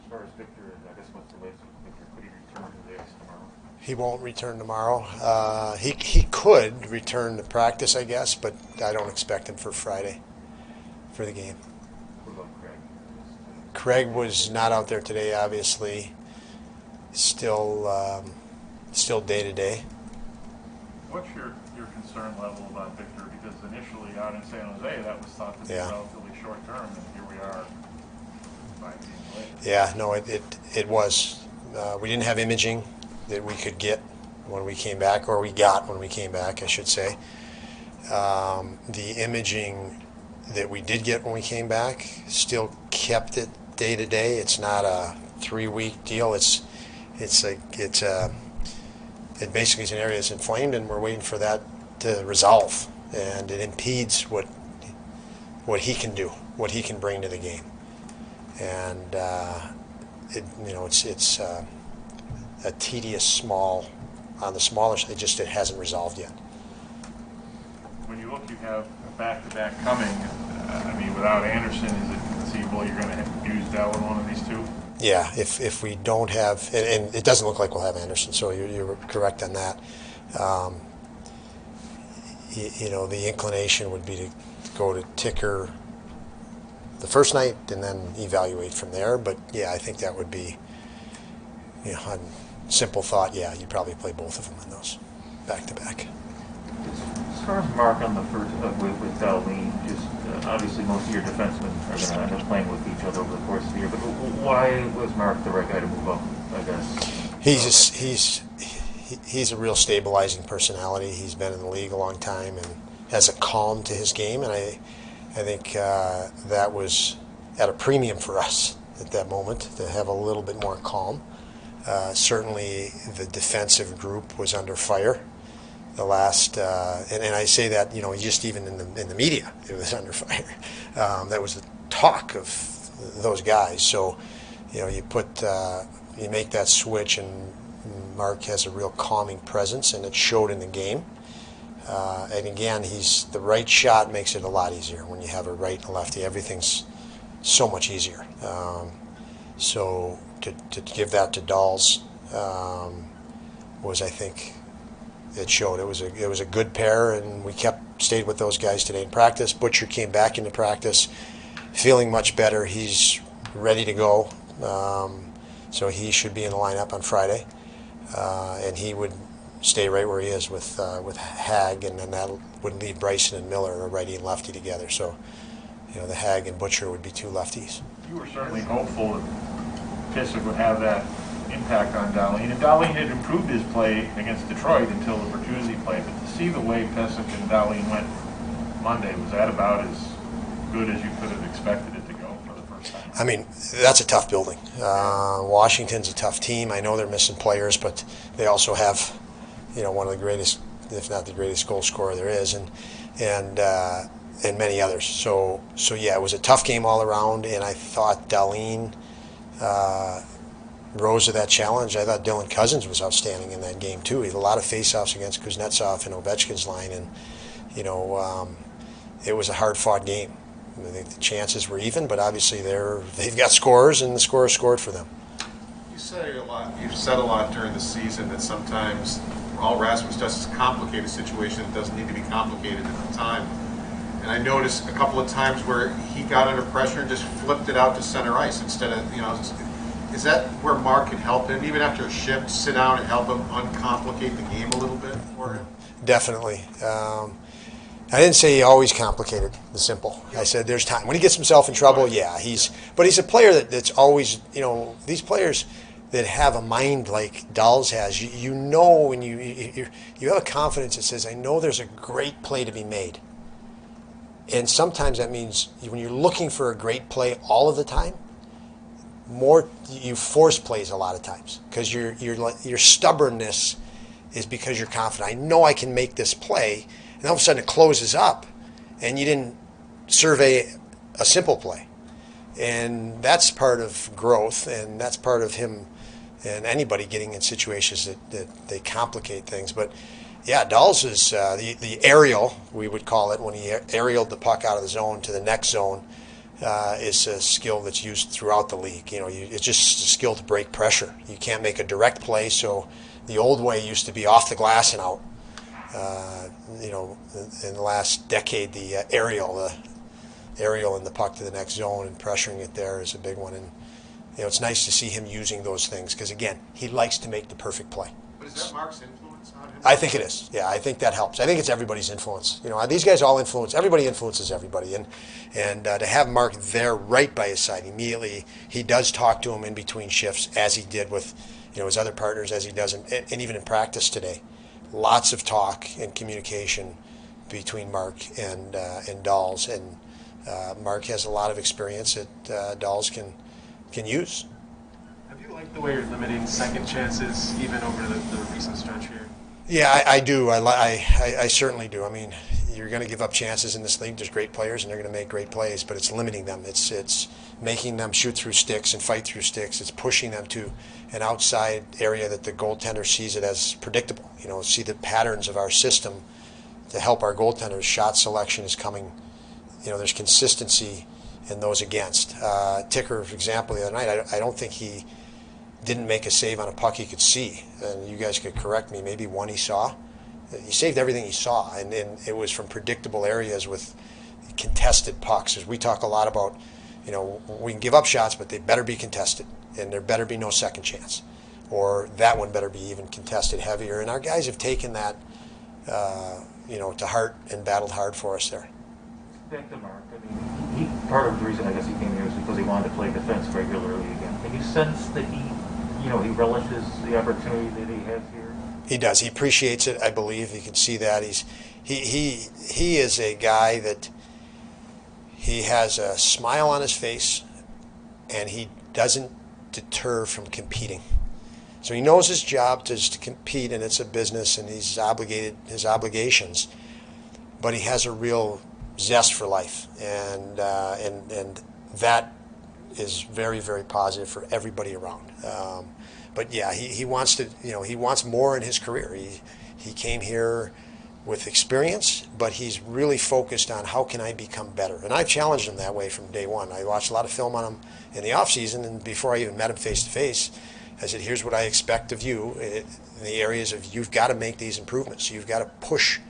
As far as Victor, I guess what's the latest with Victor? Could he return to the ice tomorrow? He won't return tomorrow. He could return to practice, I guess, but I don't expect him for Friday for the game. What about Craig? Craig was not out there today, obviously. Still day to day. What's your concern level about Victor? Because initially out in San Jose, that was thought to be relatively short term, and here we are 5 games later. Yeah, no, it was. We didn't have imaging that we could get when we came back, or we got when we came back, I should say. The imaging that we did get when we came back still kept it day to day. It's not a 3-week deal. It basically is an area that's inflamed, and we're waiting for that to resolve, and it impedes what he can do, what he can bring to the game, and it's a tedious on the smaller side. It hasn't resolved yet. When you look, you have a back-to-back coming. Without Anderson, is it conceivable you're going to use Dell in one of these two? Yeah, if we don't have, and it doesn't look like we'll have Anderson, so you're correct on that. The inclination would be to go to Ticker the first night and then evaluate from there. But yeah, I think that would be, on simple thought, yeah, you'd probably play both of them in those back to back. As far as Mark on the first with Darlene, just obviously most of your defensemen are going to end up playing with each other over the course of the year. But why was Mark the right guy to move up? I guess he's a real stabilizing personality. He's been in the league a long time and has a calm to his game, and I think that was at a premium for us at that moment to have a little bit more calm. Certainly, the defensive group was under fire. The last, and I say that just even in the media, it was under fire. That was the talk of those guys. So, you make that switch, and Mark has a real calming presence, and it showed in the game. And again, the right shot makes it a lot easier when you have a right and lefty. Everything's so much easier. So to give that to Dolls was, I think, it showed. It was a good pair, and we stayed with those guys today in practice. Butcher came back into practice, feeling much better. He's ready to go, so he should be in the lineup on Friday, and he would stay right where he is with Hag, and then that would leave Bryson and Miller, a righty and lefty, together. So, the Hag and Butcher would be two lefties. You were certainly hopeful that Pissick would have that impact on Darlene, and Darlene had improved his play against Detroit until the Bertuzzi play. But to see the way Pissick and Darlene went Monday, was that about as good as you could have expected it to go for the first time? That's a tough building. Washington's a tough team. I know they're missing players, but they also have, one of the greatest, if not the greatest, goal scorer there is, and many others. So yeah, it was a tough game all around, and I thought Darlene rose to that challenge. I thought Dylan Cousins was outstanding in that game too. He had a lot of face-offs against Kuznetsov and Ovechkin's line, and it was a hard-fought game. I think the chances were even, but obviously they've got scorers, and the scorers scored for them. You've said a lot during the season that sometimes all Rasmus does is complicate a situation that doesn't need to be complicated at the time. And I noticed a couple of times where he got under pressure and just flipped it out to center ice instead of, is that where Mark could help him, even after a shift, sit down and help him uncomplicate the game a little bit for him? Definitely. I didn't say he always complicated the simple. I said there's time. When he gets himself in trouble, yeah, he's a player that's always, these players that have a mind like Dolls has, when you have a confidence that says, I know there's a great play to be made. And sometimes that means when you're looking for a great play all of the time, you force plays a lot of times because your stubbornness is because you're confident. I know I can make this play, and all of a sudden it closes up, and you didn't survey a simple play. And that's part of growth, and that's part of him and anybody getting in situations that they complicate things. But yeah, Dolls is the aerial, we would call it, when he aerialed the puck out of the zone to the next zone, is a skill that's used throughout the league. It's just a skill to break pressure. You can't make a direct play, so the old way used to be off the glass and out. In the last decade, the aerial and the puck to the next zone and pressuring it there is a big one. And it's nice to see him using those things because, again, he likes to make the perfect play. But is that Mark's influence on him? I think it is. Yeah, I think that helps. I think it's everybody's influence. These guys all influence. Everybody influences everybody, and to have Mark there right by his side immediately, he does talk to him in between shifts as he did with his other partners, as he does, and even in practice today. Lots of talk and communication between Mark and Dolls, and Mark has a lot of experience that Dolls can use. Have you liked the way you're limiting second chances even over the recent stretch here? Yeah, I do. I certainly do. I mean, you're going to give up chances in this league. There's great players, and they're going to make great plays, but it's limiting them. It's making them shoot through sticks and fight through sticks. It's pushing them to an outside area that the goaltender sees it as predictable. See the patterns of our system to help our goaltenders. Shot selection is coming. There's consistency in those against. Ticker, for example, the other night, I don't think he didn't make a save on a puck he could see. And you guys could correct me, maybe one he saw. He saved everything he saw, and it was from predictable areas with contested pucks. As we talk a lot about, we can give up shots, but they better be contested, and there better be no second chance. Or that one better be even contested heavier. And our guys have taken that, to heart and battled hard for us there. Back to Mark. I mean, part of the reason I guess he came here is because he wanted to play defense regularly again. Can you sense that he relishes the opportunity that he has here? He does. He appreciates it. I believe you can see that. He is a guy that he has a smile on his face, and he doesn't deter from competing. So he knows his job is to compete, and it's a business, and he's obligated his obligations. But he has a real zest for life, and that is very, very positive for everybody around. But yeah, he wants to, he wants more in his career. He came here with experience, but he's really focused on how can I become better. And I've challenged him that way from day one. I watched a lot of film on him in the off season, and before I even met him face to face, I said, here's what I expect of you in the areas of you've got to make these improvements. You've got to push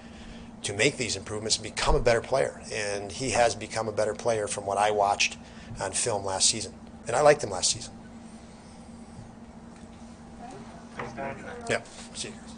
to make these improvements and become a better player. And he has become a better player from what I watched on film last season. And I liked him last season. Thanks, Dad. Yep. See you guys.